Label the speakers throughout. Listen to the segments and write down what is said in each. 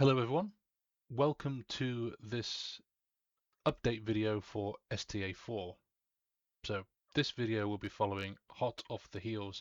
Speaker 1: Hello everyone, welcome to this update video for STA4. So this video will be following hot off the heels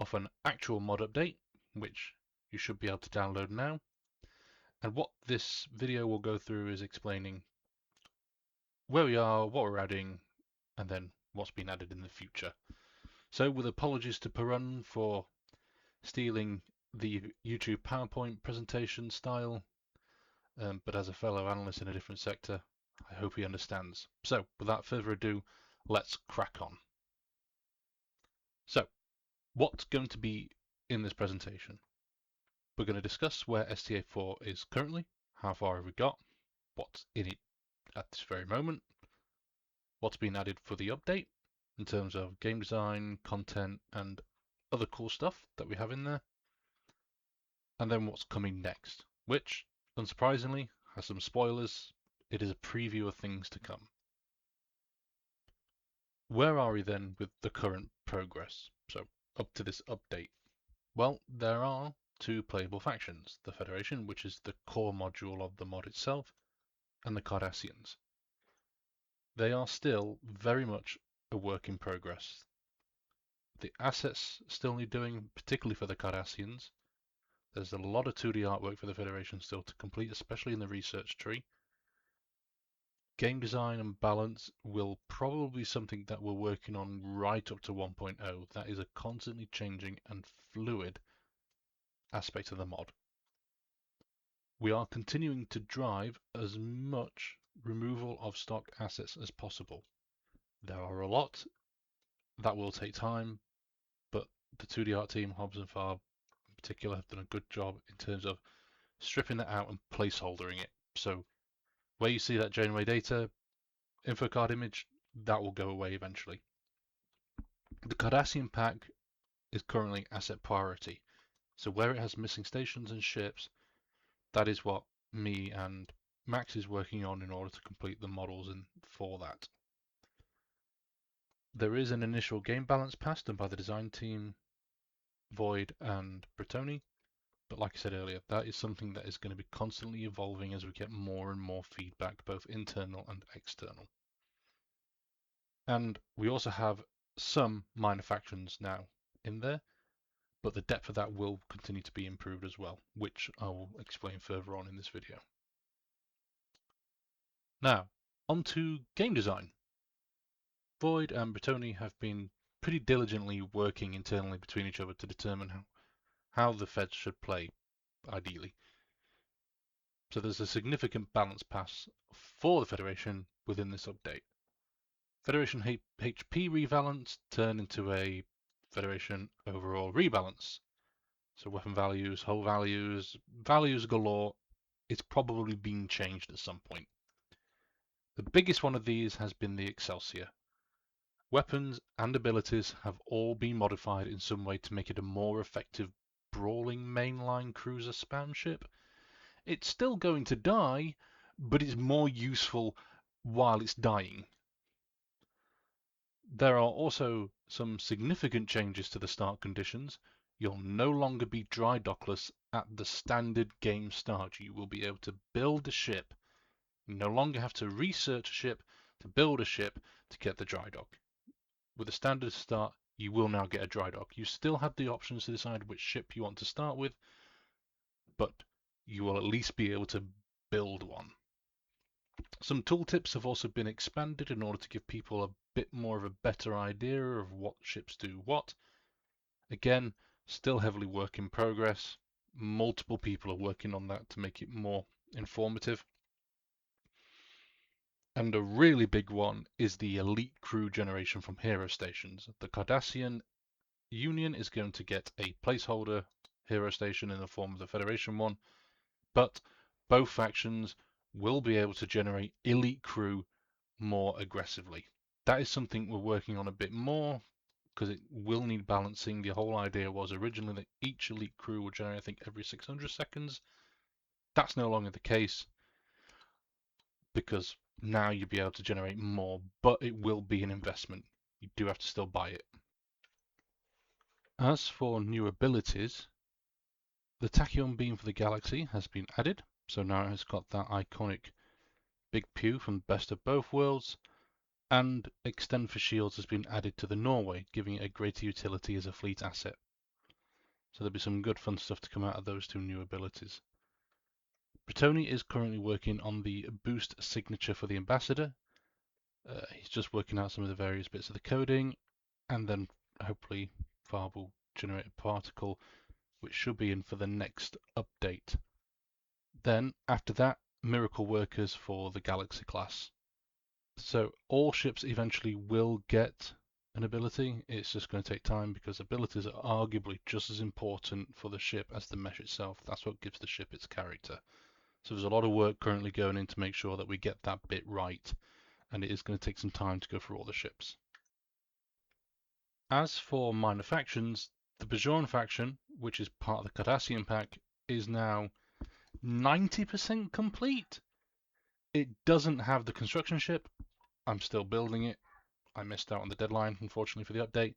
Speaker 1: of an actual mod update, which you should be able to download now. And what this video will go through is explaining where we are, what we're adding, and then what's been added in the future. So with apologies to Perun for stealing the YouTube PowerPoint presentation style, but as a fellow analyst in a different sector, I hope he understands. So, without further ado, let's crack on. So, what's going to be in this presentation? We're going to discuss where STA4 is currently, how far have we got, what's in it at this very moment, what's been added for the update in terms of game design, content, and other cool stuff that we have in there, and then what's coming next, which, unsurprisingly, has some spoilers. It is a preview of things to come. Where are we then with the current progress? So up to this update. Well, there are two playable factions, the Federation, which is the core module of the mod itself, and the Cardassians. They are still very much a work in progress. The assets still need doing, particularly for the Cardassians. There's a lot of 2D artwork for the Federation still to complete, especially in the research tree. Game design and balance will probably be something that we're working on right up to 1.0. That is a constantly changing and fluid aspect of the mod. We are continuing to drive as much removal of stock assets as possible. There are a lot that will take time, but the 2D art team, Hobbs and Farb in particular, have done a good job in terms of stripping that out and placeholdering it. So where you see that Janeway data info card image, that will go away eventually. The Cardassian pack is currently asset priority, so where it has missing stations and ships, that is what me and Max is working on in order to complete the models for that. There is an initial game balance pass done by the design team, Void and Bretoni, but like I said earlier, that is something that is going to be constantly evolving as we get more and more feedback, both internal and external. And we also have some minor factions now in there, but the depth of that will continue to be improved as well, which I will explain further on in this video. Now, on to game design. Void and Bretoni have been pretty diligently working internally between each other to determine how the Feds should play, ideally. So there's a significant balance pass for the Federation within this update. Federation HP rebalance turned into a Federation overall rebalance. So weapon values, hull values, values galore, it's probably been changed at some point. The biggest one of these has been the Excelsior. Weapons and abilities have all been modified in some way to make it a more effective brawling mainline cruiser spam ship. It's still going to die, but it's more useful while it's dying. There are also some significant changes to the start conditions. You'll no longer be dry dockless at the standard game start. You will be able to build a ship. You no longer have to research a ship to build a ship to get the dry dock. With a standard start, you will now get a dry dock. You still have the options to decide which ship you want to start with, but you will at least be able to build one. Some tooltips have also been expanded in order to give people a bit more of a better idea of what ships do what. Again, still heavily work in progress. Multiple people are working on that to make it more informative. And a really big one is the elite crew generation from hero stations. The Cardassian Union is going to get a placeholder hero station in the form of the Federation one, but both factions will be able to generate elite crew more aggressively. That is something we're working on a bit more because it will need balancing. The whole idea was originally that each elite crew would generate, I think, every 600 seconds. That's no longer the case because now you'll be able to generate more, but it will be an investment. You do have to still buy it. As for new abilities, the Tachyon Beam for the Galaxy has been added. So now it's got that iconic big pew from Best of Both Worlds, and Extend for Shields has been added to the Norway, giving it a greater utility as a fleet asset. So there'll be some good fun stuff to come out of those two new abilities. Bretoni is currently working on the boost signature for the ambassador. He's just working out some of the various bits of the coding, and then hopefully Farb will generate a particle, which should be in for the next update. Then, after that, Miracle Workers for the Galaxy class. So all ships eventually will get an ability. It's just going to take time because abilities are arguably just as important for the ship as the mesh itself. That's what gives the ship its character. So there's a lot of work currently going in to make sure that we get that bit right, and it is going to take some time to go through all the ships. As for minor factions, the Bajoran faction, which is part of the Cardassian pack, is now 90% complete. It doesn't have the construction ship. I'm still building it. I missed out on the deadline, unfortunately, for the update.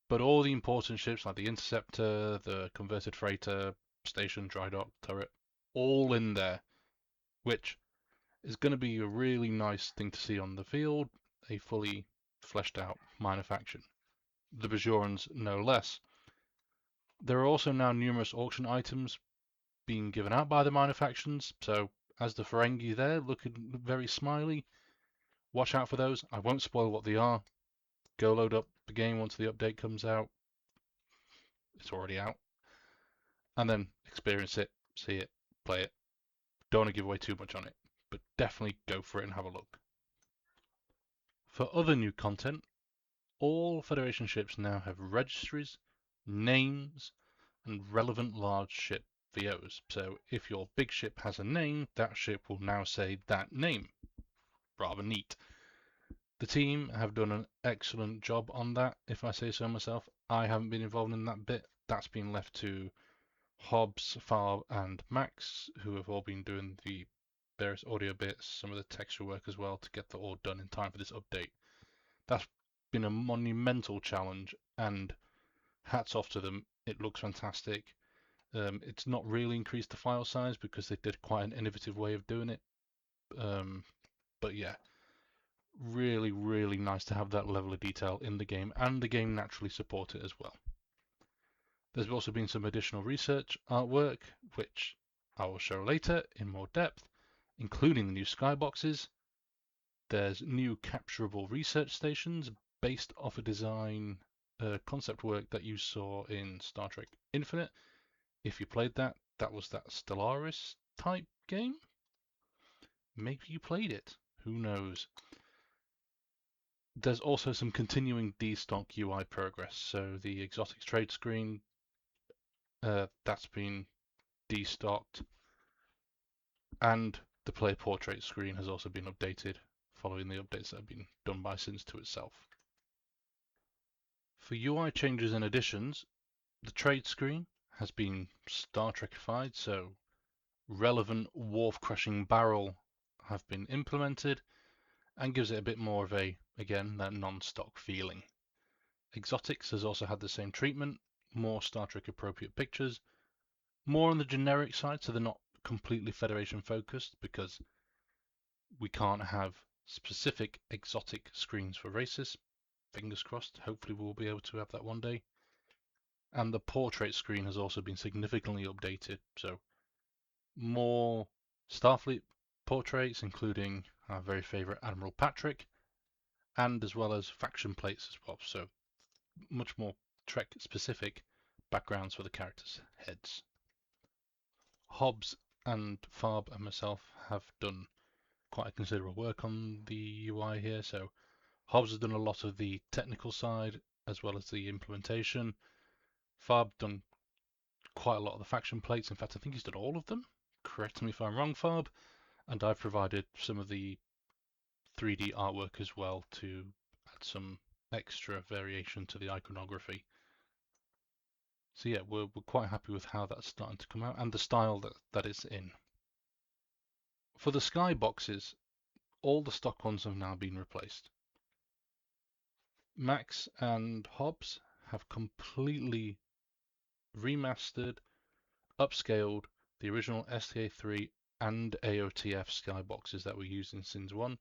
Speaker 1: But all the important ships like the Interceptor, the Converted Freighter, Station, Dry Dock, Turret, all in there, which is going to be a really nice thing to see on the field, a fully fleshed out minor faction. The Bajorans no less. There are also now numerous auction items being given out by the minor factions, so as the Ferengi there, looking very smiley, watch out for those. I won't spoil what they are. Go load up the game once the update comes out. It's already out. And then experience it, see it, play it. Don't want to give away too much on it, but definitely go for it and have a look. For other new content, all Federation ships now have registries, names, and relevant large ship VOs. So if your big ship has a name, that ship will now say that name. Rather neat. The team have done an excellent job on that, if I say so myself. I haven't been involved in that bit. That's been left to Hobbs, Farb, and Max, who have all been doing the various audio bits, some of the texture work as well, to get that all done in time for this update. That's been a monumental challenge, and hats off to them. It looks fantastic. It's not really increased the file size because they did quite an innovative way of doing it. But yeah, really, really nice to have that level of detail in the game, and the game naturally support it as well. There's also been some additional research artwork, which I will show later in more depth, including the new skyboxes. There's new capturable research stations based off a design concept work that you saw in Star Trek Infinite. If you played that, that was that Stellaris type game. Maybe you played it. Who knows? There's also some continuing destock UI progress. So the exotics trade screen, that's been destocked, and the player portrait screen has also been updated following the updates that have been done by Sins to itself. For UI changes and additions, the trade screen has been Star Trekified, so relevant wharf crushing barrel have been implemented and gives it a bit more of a, again, that non-stock feeling. Exotics has also had the same treatment, more Star Trek appropriate pictures, more on the generic side, so they're not completely Federation focused because we can't have specific exotic screens for races. Fingers crossed, hopefully we'll be able to have that one day. And the portrait screen has also been significantly updated, so more Starfleet portraits, including our very favourite Admiral Patrick, and as well as faction plates as well, so much more Trek specific backgrounds for the characters' heads. Hobbs and Farb and myself have done quite a considerable work on the UI here, so Hobbs has done a lot of the technical side as well as the implementation. Farb done quite a lot of the faction plates. In fact, I think he's done all of them. Correct me if I'm wrong, Farb. And I've provided some of the 3D artwork as well to add some extra variation to the iconography. So yeah, we're quite happy with how that's starting to come out and the style that it's in. For the skyboxes, all the stock ones have now been replaced. Max and Hobbs have completely remastered, upscaled the original STA3 and AOTF skyboxes that were used in Sins 1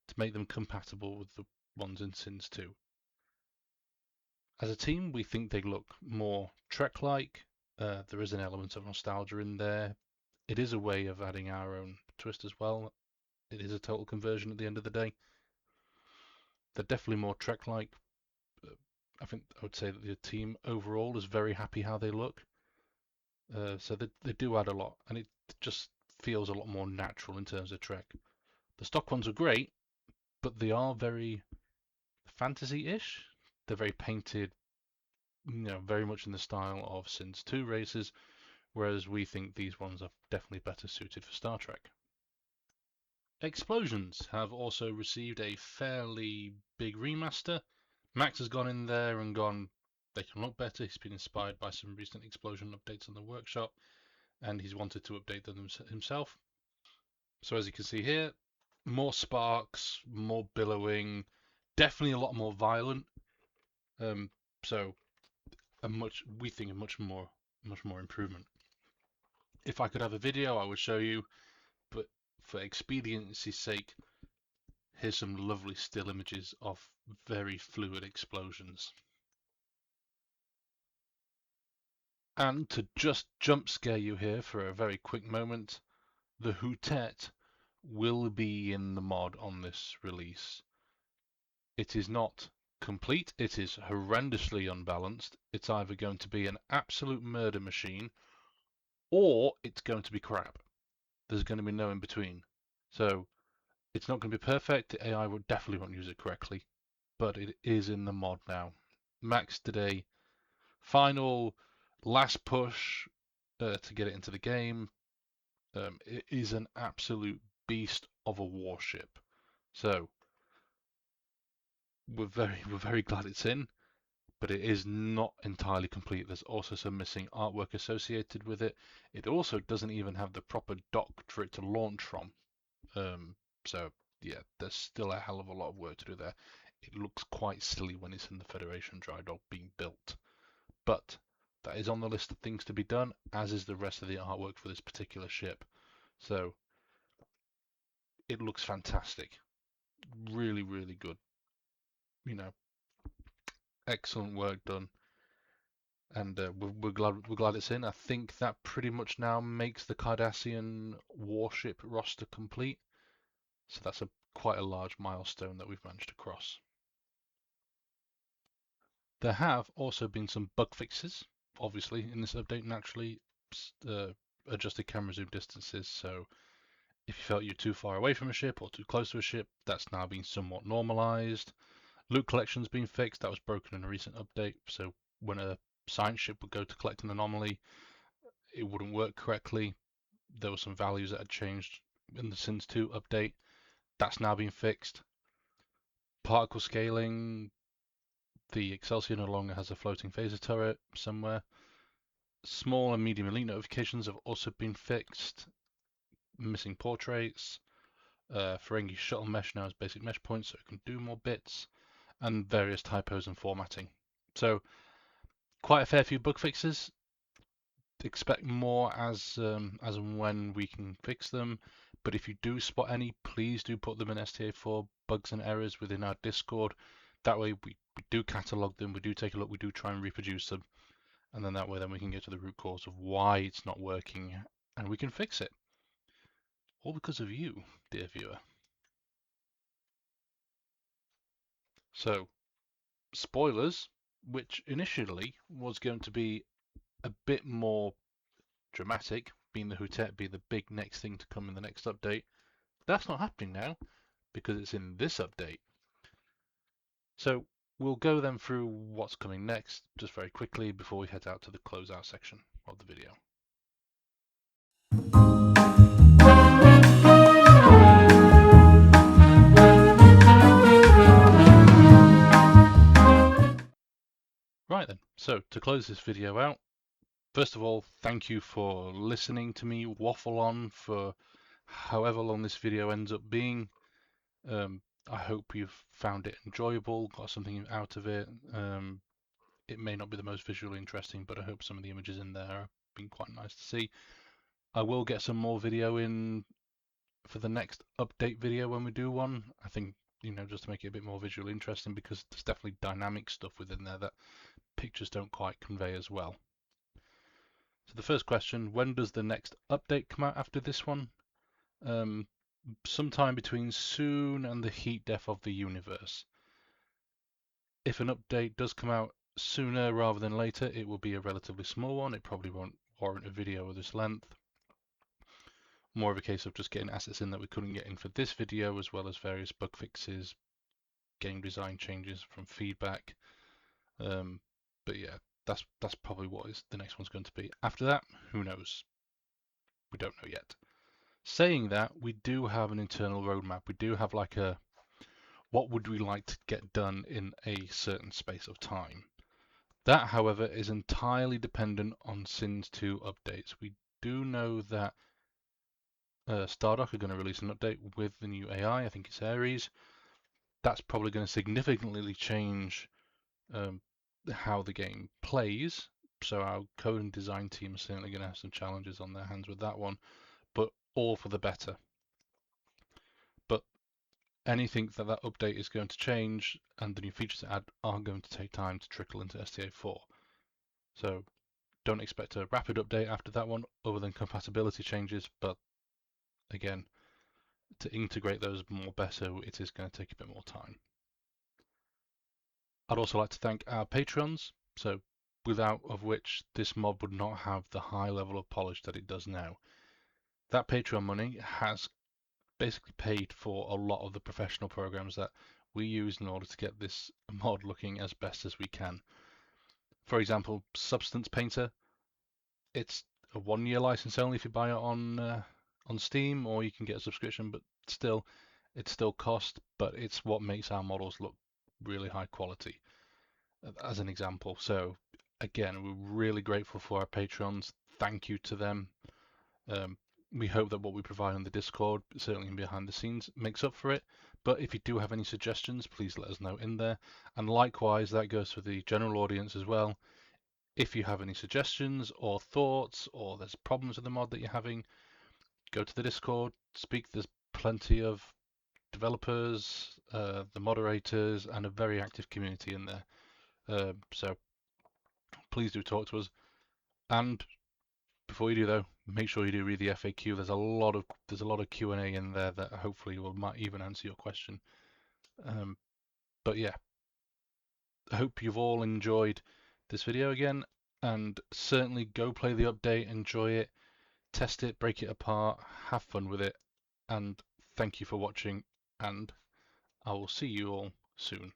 Speaker 1: to make them compatible with the ones in Sins 2. As a team, we think they look more Trek-like. There is an element of nostalgia in there. It is a way of adding our own twist as well. It is a total conversion at the end of the day. They're definitely more Trek-like. I think I would say that the team overall is very happy how they look. So they do add a lot, and it just feels a lot more natural in terms of Trek. The stock ones are great, but they are very fantasy-ish. They're very painted, very much in the style of Sins 2 races, whereas we think these ones are definitely better suited for Star Trek. Explosions have also received a fairly big remaster. Max has gone in there and gone, they can look better. He's been inspired by some recent explosion updates on the workshop, and he's wanted to update them himself. So as you can see here, more sparks, more billowing, definitely a lot more violent. So we think a much more improvement. If I could have a video, I would show you, but for expediency's sake, here's some lovely still images of very fluid explosions. And to just jump scare you here for a very quick moment, the Hutet will be in the mod on this release. It is not complete, it is horrendously unbalanced. It's either going to be an absolute murder machine or it's going to be crap. There's going to be no in between. So it's not going to be perfect. The AI will definitely won't use it correctly, but it is in the mod now. Max did a final last push to get it into the game. It is an absolute beast of a warship. So we're very glad it's in, but it is not entirely complete. There's also some missing artwork associated with it. It also doesn't even have the proper dock for it to launch from. So yeah, there's still a hell of a lot of work to do there. It looks quite silly when it's in the Federation dry dock being built. But that is on the list of things to be done, as is the rest of the artwork for this particular ship. So it looks fantastic. Really, really good. Excellent work done. And we're glad it's in. I think that pretty much now makes the Cardassian warship roster complete. So that's quite a large milestone that we've managed to cross. There have also been some bug fixes, obviously, in this update. Naturally, adjusted camera zoom distances. So if you felt you're too far away from a ship or too close to a ship, that's now been somewhat normalized. Loot collection's been fixed. That was broken in a recent update. So when a science ship would go to collect an anomaly, it wouldn't work correctly. There were some values that had changed in the Sins 2 update. That's now been fixed. Particle scaling. The Excelsior no longer has a floating phaser turret somewhere. Small and medium elite notifications have also been fixed. Missing portraits. Ferengi shuttle mesh now has basic mesh points, so it can do more bits. And various typos and formatting. So quite a fair few bug fixes. Expect more as and when we can fix them. But if you do spot any, please do put them in STA4 bugs and errors within our Discord. That way we do catalog them, we do take a look, we do try and reproduce them, and then that way we can get to the root cause of why it's not working, and we can fix it. All because of you, dear viewer. So, spoilers, which initially was going to be a bit more dramatic, being the Hutet be the big next thing to come in the next update. That's not happening now because it's in this update. So we'll go then through what's coming next just very quickly before we head out to the closeout section of the video. Right then, so to close this video out, first of all, thank you for listening to me waffle on for however long this video ends up being. I hope you've found it enjoyable, got something out of it. It may not be the most visually interesting, but I hope some of the images in there have been quite nice to see. I will get some more video in for the next update video when we do one. I think, just to make it a bit more visually interesting, because there's definitely dynamic stuff within there that pictures don't quite convey as well. So the first question, when does the next update come out after this one? Sometime between soon and the heat death of the universe. If an update does come out sooner rather than later, it will be a relatively small one. It probably won't warrant a video of this length. More of a case of just getting assets in that we couldn't get in for this video, as well as various bug fixes, game design changes from feedback. But yeah, that's probably what the next one's going to be. After that, who knows? We don't know yet. Saying that, we do have an internal roadmap. We do have like a what would we like to get done in a certain space of time. That, however, is entirely dependent on Sins 2 updates. We do know that Stardock are going to release an update with the new AI. I think it's Ares. That's probably going to significantly change how the game plays. So our code and design team are certainly going to have some challenges on their hands with that one, but all for the better. But anything that update is going to change and the new features to add are going to take time to trickle into STA4. So don't expect a rapid update after that one other than compatibility changes, but again, to integrate those more better, it is going to take a bit more time. I'd also like to thank our patrons, so without of which this mod would not have the high level of polish that it does now. That Patreon money has basically paid for a lot of the professional programs that we use in order to get this mod looking as best as we can. For example, Substance Painter, it's a 1-year license only if you buy it on Steam, or you can get a subscription, but still, it's still cost, but it's what makes our models look really high quality, as an example. So again, we're really grateful for our patrons. Thank you to them. We hope that what we provide on the Discord, certainly behind the scenes, makes up for it. But if you do have any suggestions, please let us know in there. And likewise, that goes for the general audience as well. If you have any suggestions or thoughts, or there's problems with the mod that you're having, go to the Discord, speak. There's plenty of developers, the moderators, and a very active community in there. So please do talk to us. And before you do though, make sure you do read the FAQ. There's a lot of Q&A in there that hopefully might even answer your question. But yeah, I hope you've all enjoyed this video again, and certainly go play the update, enjoy it, test it, break it apart, have fun with it, and thank you for watching, and I will see you all soon.